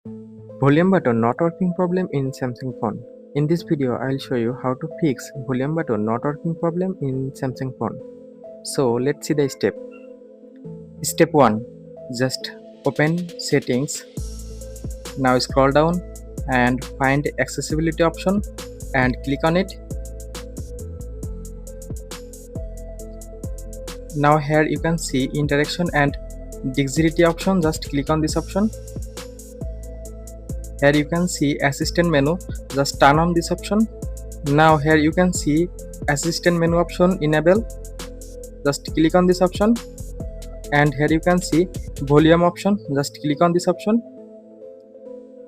Volume button not working problem in Samsung phone. In this video, I'll show you how to fix volume button not working problem in Samsung phone. So let's see the step. Step 1. Just open settings. Now scroll down and find accessibility option and click on it. Now here you can see interaction and dexterity option. Just click on this option. Here you can see assistant menu. Just turn on this option. Now here you can see assistant menu option enable. Just click on this option. And here you can see volume option. Just click on this option.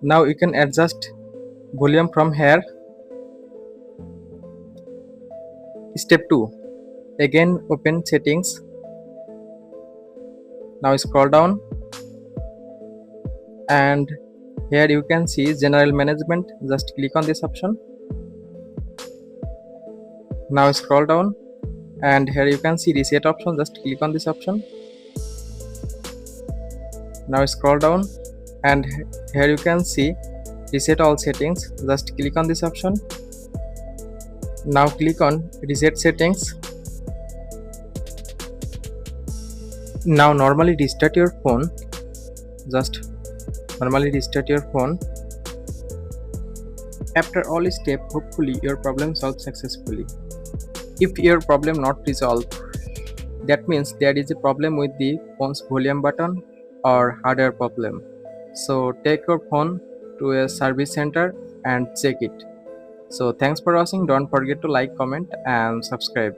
Now you can adjust volume from here. Step 2. Again open settings. Now scroll down and here you can see general management. Just click on this option. Now scroll down and here you can see reset option. Just click on this option. Now scroll down and here you can see reset all settings. Just click on this option. Now click on reset settings. Now normally restart your phone. Just normally restart your phone. After all step, hopefully your problem solved successfully. If your problem not resolved, that means there is a problem with the phone's volume button or hardware problem. So take your phone to a service center and check it. So thanks for watching. Don't forget to like, comment and subscribe.